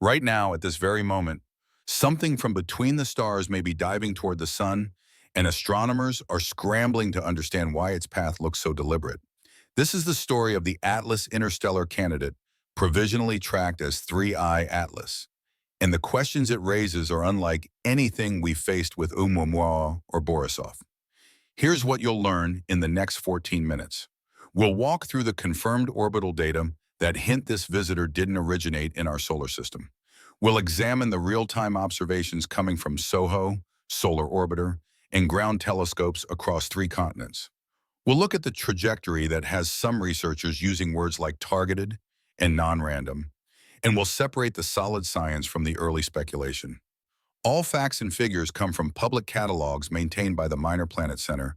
Right now, at this very moment, something from between the stars may be diving toward the sun, and astronomers are scrambling to understand why its path looks so deliberate. This is the story of the Atlas Interstellar Candidate, provisionally tracked as 3I Atlas. And the questions it raises are unlike anything we faced with Oumuamua or Borisov. Here's what you'll learn in the next 14 minutes. We'll walk through the confirmed orbital data that hint this visitor didn't originate in our solar system. We'll examine the real-time observations coming from SOHO, Solar Orbiter, and ground telescopes across 3 continents. We'll look at the trajectory that has some researchers using words like targeted and non-random, and we'll separate the solid science from the early speculation. All facts and figures come from public catalogs maintained by the Minor Planet Center,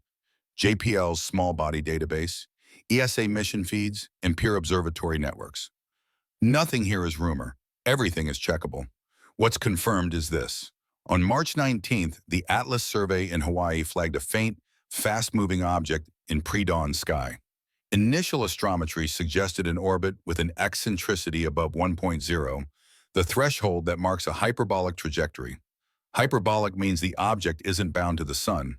JPL's small body database, ESA mission feeds, and peer observatory networks. Nothing here is rumor. Everything is checkable. What's confirmed is this. On March 19th, the Atlas survey in Hawaii flagged a faint, fast-moving object in pre-dawn sky. Initial astrometry suggested an orbit with an eccentricity above 1.0, the threshold that marks a hyperbolic trajectory. Hyperbolic means the object isn't bound to the sun.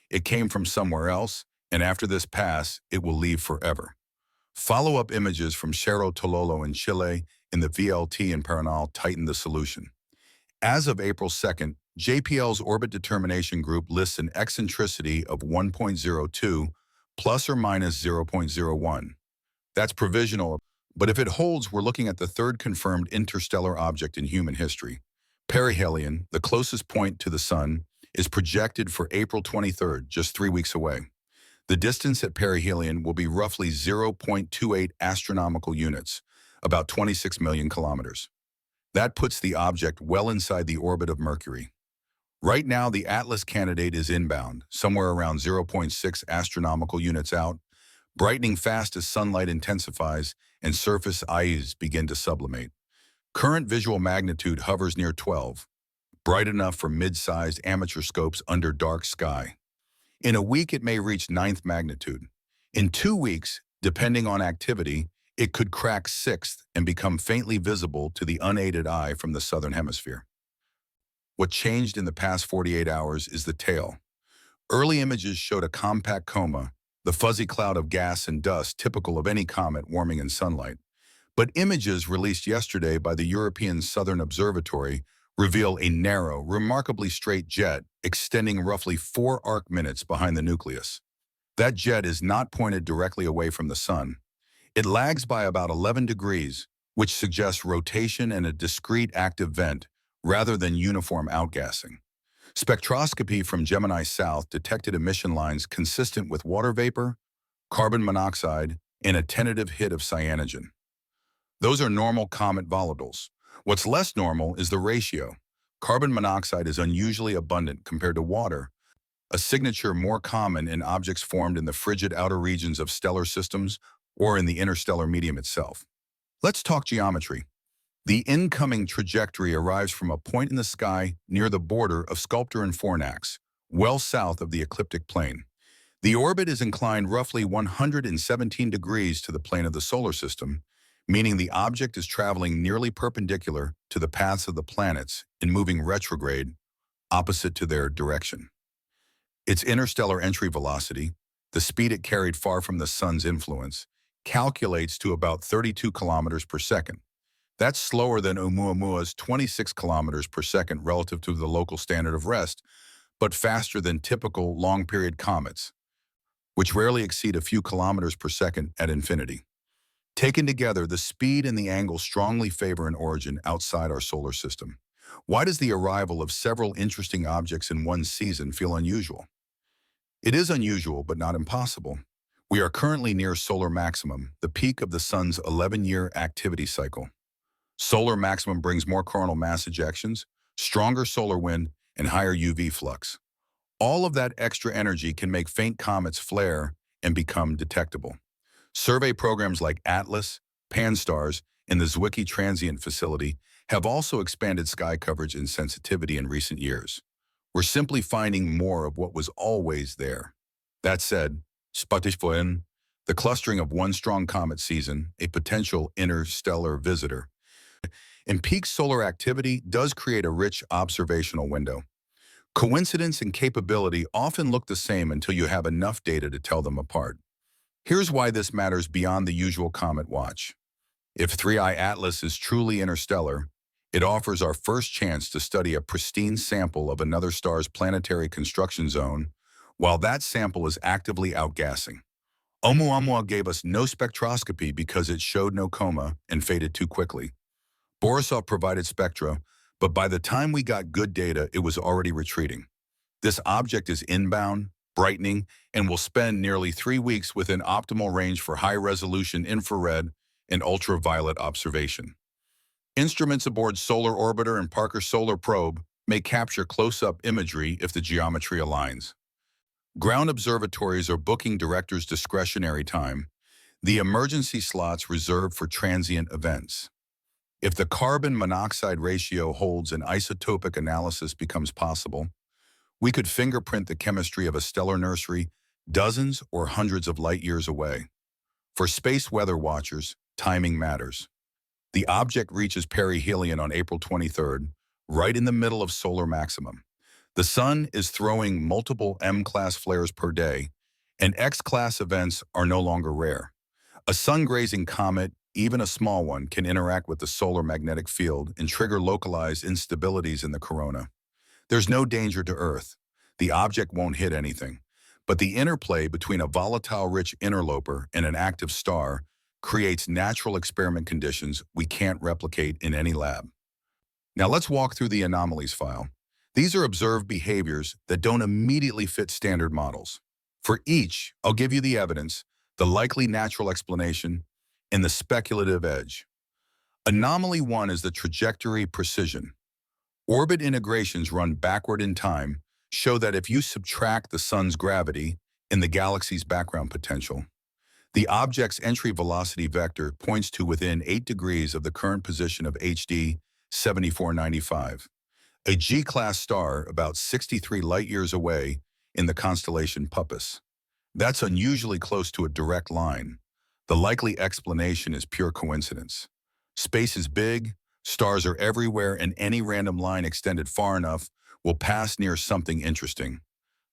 It came from somewhere else, and after this pass, it will leave forever. Follow-up images from Cerro Tololo in Chile and the VLT in Paranal tightened the solution. As of April 2nd, JPL's Orbit Determination Group lists an eccentricity of 1.02 plus or minus 0.01. That's provisional, but if it holds, we're looking at the 3rd confirmed interstellar object in human history. Perihelion, the closest point to the sun, is projected for April 23rd, just 3 weeks away. The distance at perihelion will be roughly 0.28 astronomical units, about 26 million kilometers. That puts the object well inside the orbit of Mercury. Right now, the Atlas candidate is inbound, somewhere around 0.6 astronomical units out, brightening fast as sunlight intensifies and surface IEs begin to sublimate. Current visual magnitude hovers near 12, bright enough for mid-sized amateur scopes under dark sky. In a week, it may reach 9th magnitude. In 2 weeks, depending on activity, it could crack 6th and become faintly visible to the unaided eye from the southern hemisphere. What changed in the past 48 hours is the tail. Early images showed a compact coma, the fuzzy cloud of gas and dust typical of any comet warming in sunlight. But images released yesterday by the European Southern Observatory reveal a narrow, remarkably straight jet extending roughly 4 arc minutes behind the nucleus. That jet is not pointed directly away from the sun. It lags by about 11 degrees, which suggests rotation and a discrete active vent rather than uniform outgassing. Spectroscopy from Gemini South detected emission lines consistent with water vapor, carbon monoxide, and a tentative hit of cyanogen. Those are normal comet volatiles. What's less normal is the ratio. Carbon monoxide is unusually abundant compared to water, a signature more common in objects formed in the frigid outer regions of stellar systems or in the interstellar medium itself. Let's talk geometry. The incoming trajectory arrives from a point in the sky near the border of Sculptor and Fornax, well south of the ecliptic plane. The orbit is inclined roughly 117 degrees to the plane of the solar system, meaning the object is traveling nearly perpendicular to the paths of the planets and moving retrograde, opposite to their direction. Its interstellar entry velocity, the speed it carried far from the sun's influence, calculates to about 32 kilometers per second. That's slower than Oumuamua's 26 kilometers per second relative to the local standard of rest, but faster than typical long-period comets, which rarely exceed a few kilometers per second at infinity. Taken together, the speed and the angle strongly favor an origin outside our solar system. Why does the arrival of several interesting objects in one season feel unusual? It is unusual, but not impossible. We are currently near solar maximum, the peak of the sun's 11-year activity cycle. Solar maximum brings more coronal mass ejections, stronger solar wind, and higher UV flux. All of that extra energy can make faint comets flare and become detectable. Survey programs like ATLAS, PanSTARRS, and the Zwicky Transient Facility have also expanded sky coverage and sensitivity in recent years. We're simply finding more of what was always there. That said, the clustering of one strong comet season, a potential interstellar visitor, And peak solar activity does create a rich observational window. Coincidence and capability often look the same until you have enough data to tell them apart. Here's why this matters beyond the usual comet watch. If 3i Atlas is truly interstellar, it offers our first chance to study a pristine sample of another star's planetary construction zone, while that sample is actively outgassing. Oumuamua gave us no spectroscopy because it showed no coma and faded too quickly. Borisov provided spectra, but by the time we got good data, it was already retreating. This object is inbound, brightening, and will spend nearly 3 weeks within optimal range for high-resolution infrared and ultraviolet observation. Instruments aboard Solar Orbiter and Parker Solar Probe may capture close-up imagery if the geometry aligns. Ground observatories are booking directors' discretionary time, the emergency slots reserved for transient events. If the carbon monoxide ratio holds and isotopic analysis becomes possible, we could fingerprint the chemistry of a stellar nursery dozens or hundreds of light years away. For space weather watchers, timing matters. The object reaches perihelion on April 23rd, right in the middle of solar maximum. The Sun is throwing multiple M-class flares per day, and X-class events are no longer rare. A sun-grazing comet, even a small one, can interact with the solar magnetic field and trigger localized instabilities in the corona. There's no danger to Earth. The object won't hit anything. But the interplay between a volatile-rich interloper and an active star creates natural experiment conditions we can't replicate in any lab. Now let's walk through the anomalies file. These are observed behaviors that don't immediately fit standard models. For each, I'll give you the evidence, the likely natural explanation, and the speculative edge. Anomaly 1 is the trajectory precision. Orbit integrations run backward in time show that if you subtract the Sun's gravity and the galaxy's background potential, the object's entry velocity vector points to within 8 degrees of the current position of HD 7495, a G-class star about 63 light-years away in the constellation Puppis. That's unusually close to a direct line. The likely explanation is pure coincidence. Space is big, stars are everywhere, and any random line extended far enough will pass near something interesting.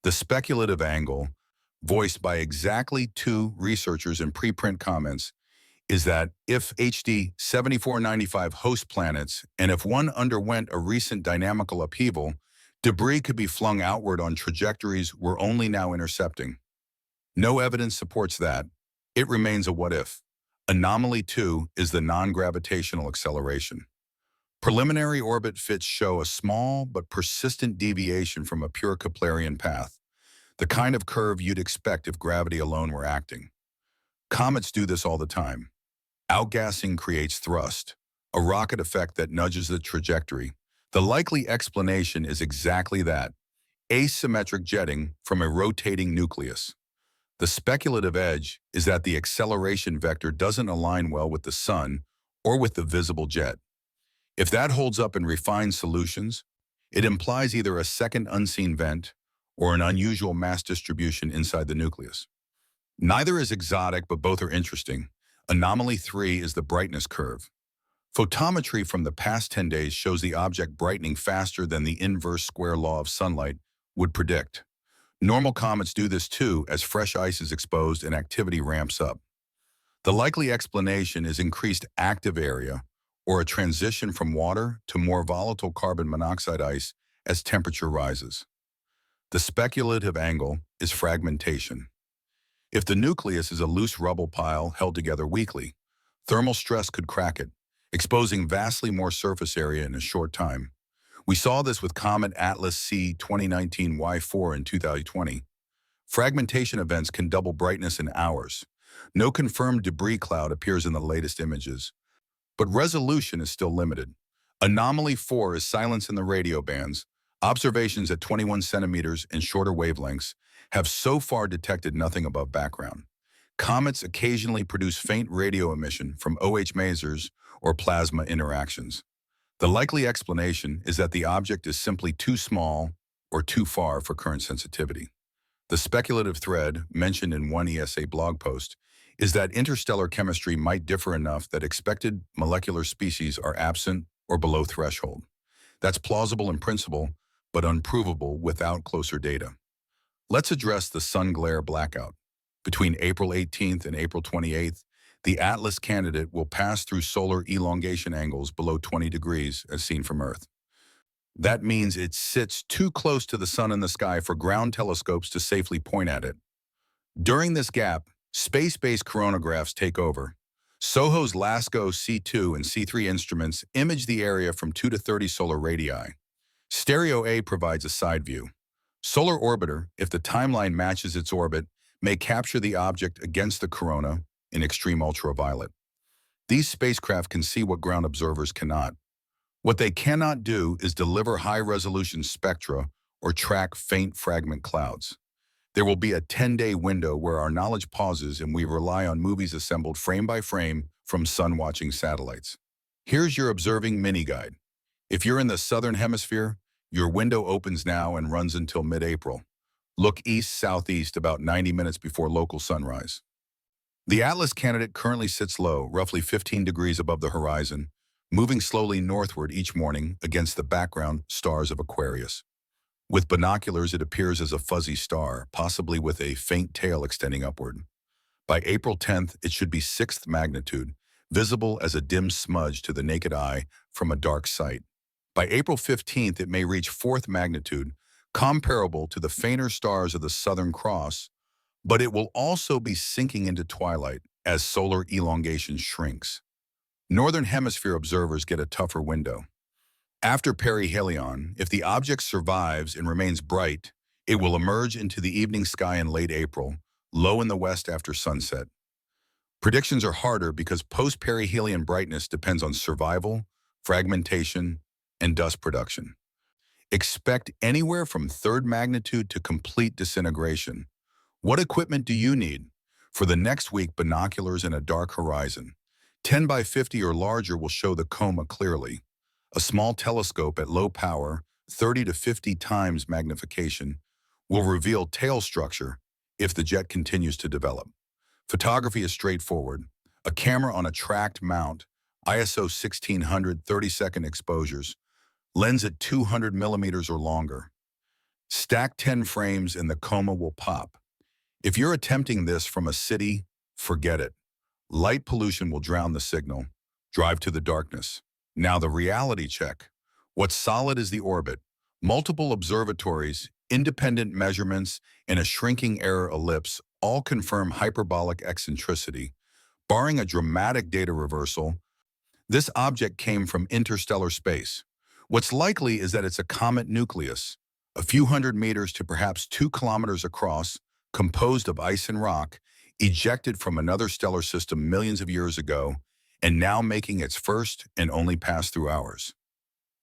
The speculative angle, voiced by exactly 2 researchers in preprint comments, is that if HD 7495 hosts planets, and if one underwent a recent dynamical upheaval, debris could be flung outward on trajectories we're only now intercepting. No evidence supports that. It remains a what-if. Anomaly 2 is the non-gravitational acceleration. Preliminary orbit fits show a small but persistent deviation from a pure Keplerian path, the kind of curve you'd expect if gravity alone were acting. Comets do this all the time. Outgassing creates thrust, a rocket effect that nudges the trajectory. The likely explanation is exactly that, asymmetric jetting from a rotating nucleus. The speculative edge is that the acceleration vector doesn't align well with the Sun or with the visible jet. If that holds up in refined solutions, it implies either a second unseen vent or an unusual mass distribution inside the nucleus. Neither is exotic, but both are interesting. Anomaly 3 is the brightness curve. Photometry from the past 10 days shows the object brightening faster than the inverse square law of sunlight would predict. Normal comets do this too as fresh ice is exposed and activity ramps up. The likely explanation is increased active area or a transition from water to more volatile carbon monoxide ice as temperature rises. The speculative angle is fragmentation. If the nucleus is a loose rubble pile held together weakly, thermal stress could crack it, exposing vastly more surface area in a short time. We saw this with Comet Atlas C 2019 Y4 in 2020. Fragmentation events can double brightness in hours. No confirmed debris cloud appears in the latest images, but resolution is still limited. Anomaly 4 is silence in the radio bands. Observations at 21 centimeters and shorter wavelengths have so far detected nothing above background. Comets occasionally produce faint radio emission from OH masers or plasma interactions. The likely explanation is that the object is simply too small or too far for current sensitivity. The speculative thread, mentioned in one ESA blog post, is that interstellar chemistry might differ enough that expected molecular species are absent or below threshold. That's plausible in principle, but unprovable without closer data. Let's address the sun glare blackout. Between April 18th and April 28th, the Atlas candidate will pass through solar elongation angles below 20 degrees as seen from Earth. That means it sits too close to the sun in the sky for ground telescopes to safely point at it. During this gap, space-based coronagraphs take over. SOHO's LASCO C2 and C3 instruments image the area from 2 to 30 solar radii. Stereo A provides a side view. Solar Orbiter, if the timeline matches its orbit, may capture the object against the corona in extreme ultraviolet. These spacecraft can see what ground observers cannot. What they cannot do is deliver high-resolution spectra or track faint fragment clouds. There will be a 10-day window where our knowledge pauses and we rely on movies assembled frame by frame from sun-watching satellites. Here's your observing mini-guide. If you're in the southern hemisphere, your window opens now and runs until mid-April. Look east-southeast about 90 minutes before local sunrise. The Atlas candidate currently sits low, roughly 15 degrees above the horizon, moving slowly northward each morning against the background stars of Aquarius. With binoculars, it appears as a fuzzy star, possibly with a faint tail extending upward. By April 10th, it should be 6th magnitude, visible as a dim smudge to the naked eye from a dark site. By April 15th, it may reach 4th magnitude, comparable to the fainter stars of the Southern Cross, but it will also be sinking into twilight as solar elongation shrinks. Northern Hemisphere observers get a tougher window. After perihelion, if the object survives and remains bright, it will emerge into the evening sky in late April, low in the west after sunset. Predictions are harder because post-perihelion brightness depends on survival, fragmentation, and dust production. Expect anywhere from 3rd magnitude to complete disintegration. What equipment do you need? For the next week, binoculars and a dark horizon. 10 by 50 or larger will show the coma clearly. A small telescope at low power, 30 to 50 times magnification, will reveal tail structure if the jet continues to develop. Photography is straightforward. A camera on a tracked mount, ISO 1600 30-second exposures, lens at 200 millimeters or longer. Stack 10 frames and the coma will pop. If you're attempting this from a city, forget it. Light pollution will drown the signal. Drive to the darkness. Now the reality check. What's solid is the orbit. Multiple observatories, independent measurements, and a shrinking error ellipse all confirm hyperbolic eccentricity. Barring a dramatic data reversal, this object came from interstellar space. What's likely is that it's a comet nucleus, a few hundred meters to perhaps 2 kilometers across, composed of ice and rock, ejected from another stellar system millions of years ago, and now making its first and only pass through ours.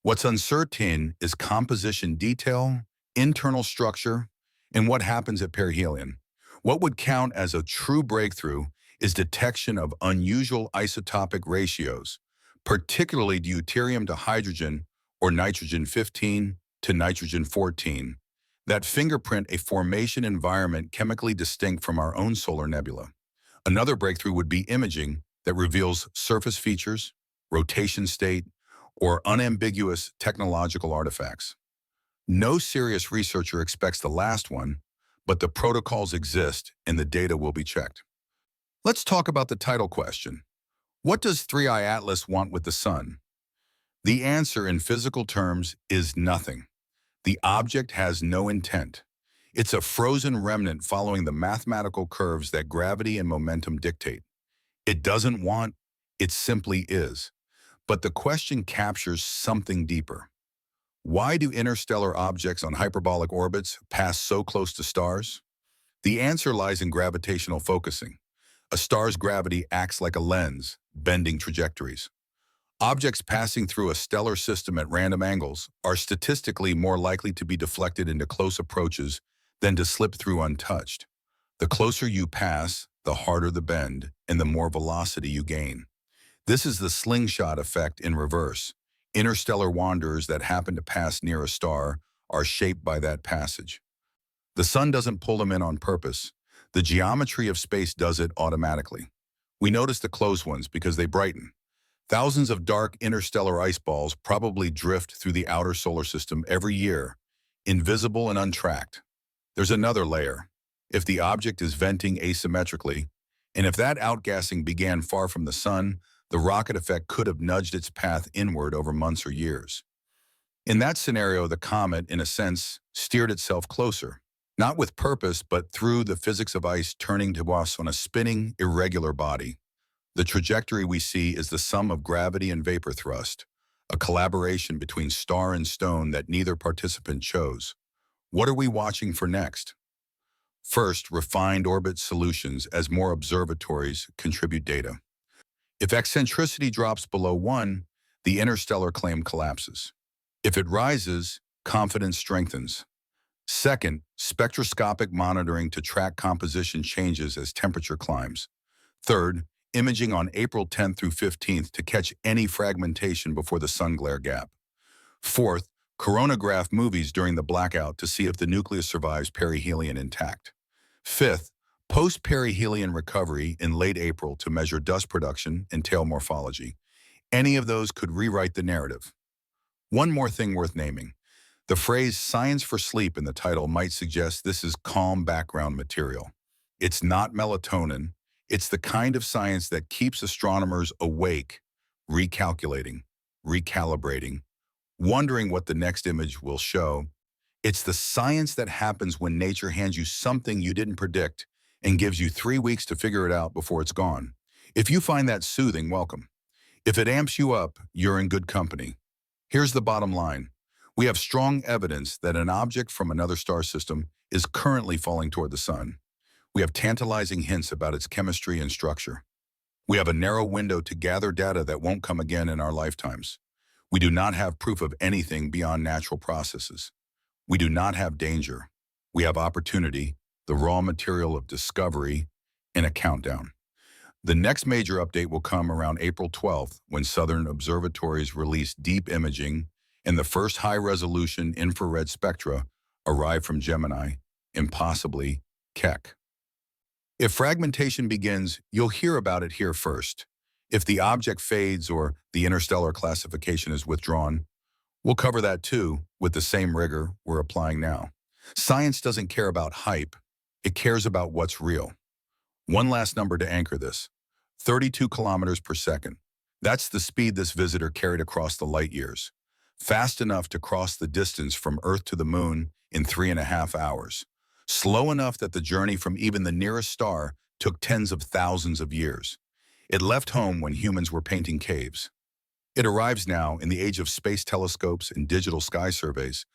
What's uncertain is composition detail, internal structure, and what happens at perihelion. What would count as a true breakthrough is detection of unusual isotopic ratios, particularly deuterium to hydrogen or nitrogen-15 to nitrogen-14, that fingerprint a formation environment chemically distinct from our own solar nebula. Another breakthrough would be imaging that reveals surface features, rotation state, or unambiguous technological artifacts. No serious researcher expects the last one, but the protocols exist and the data will be checked. Let's talk about the title question. What does 3i Atlas want with the sun? The answer in physical terms is nothing. The object has no intent. It's a frozen remnant following the mathematical curves that gravity and momentum dictate. It doesn't want, it simply is. But the question captures something deeper. Why do interstellar objects on hyperbolic orbits pass so close to stars? The answer lies in gravitational focusing. A star's gravity acts like a lens, bending trajectories. Objects passing through a stellar system at random angles are statistically more likely to be deflected into close approaches than to slip through untouched. The closer you pass, the harder the bend, and the more velocity you gain. This is the slingshot effect in reverse. Interstellar wanderers that happen to pass near a star are shaped by that passage. The sun doesn't pull them in on purpose. The geometry of space does it automatically. We notice the close ones because they brighten. Thousands of dark interstellar ice balls probably drift through the outer solar system every year, invisible and untracked. There's another layer. If the object is venting asymmetrically, and if that outgassing began far from the sun, the rocket effect could have nudged its path inward over months or years. In that scenario, the comet, in a sense, steered itself closer, not with purpose, but through the physics of ice turning to us on a spinning, irregular body. The trajectory we see is the sum of gravity and vapor thrust, a collaboration between star and stone that neither participant chose. What are we watching for next? First, refined orbit solutions as more observatories contribute data. If eccentricity drops below 1, the interstellar claim collapses. If it rises, confidence strengthens. Second, spectroscopic monitoring to track composition changes as temperature climbs. Third, imaging on April 10th through 15th to catch any fragmentation before the sun glare gap. Fourth, coronagraph movies during the blackout to see if the nucleus survives perihelion intact. Fifth, post-perihelion recovery in late April to measure dust production and tail morphology. Any of those could rewrite the narrative. One more thing worth naming. The phrase "science for sleep" in the title might suggest this is calm background material. It's not melatonin. It's the kind of science that keeps astronomers awake, recalculating, recalibrating, wondering what the next image will show. It's the science that happens when nature hands you something you didn't predict and gives you 3 weeks to figure it out before it's gone. If you find that soothing, welcome. If it amps you up, you're in good company. Here's the bottom line. We have strong evidence that an object from another star system is currently falling toward the sun. We have tantalizing hints about its chemistry and structure. We have a narrow window to gather data that won't come again in our lifetimes. We do not have proof of anything beyond natural processes. We do not have danger. We have opportunity, the raw material of discovery, and a countdown. The next major update will come around April 12th when southern observatories release deep imaging and the first high-resolution infrared spectra arrive from Gemini and possibly Keck. If fragmentation begins, you'll hear about it here first. If the object fades or the interstellar classification is withdrawn, we'll cover that too with the same rigor we're applying now. Science doesn't care about hype. It cares about what's real. One last number to anchor this. 32 kilometers per second. That's the speed this visitor carried across the light years. Fast enough to cross the distance from Earth to the Moon in 3.5 hours. Slow enough that the journey from even the nearest star took tens of thousands of years. It left home when humans were painting caves. It arrives now in the age of space telescopes and digital sky surveys,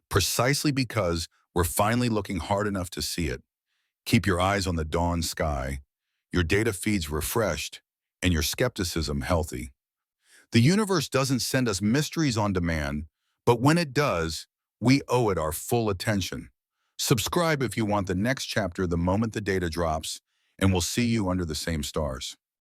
precisely because we're finally looking hard enough to see it. Keep your eyes on the dawn sky, your data feeds refreshed, and your skepticism healthy. The universe doesn't send us mysteries on demand, but when it does, we owe it our full attention. Subscribe if you want the next chapter the moment the data drops, and we'll see you under the same stars.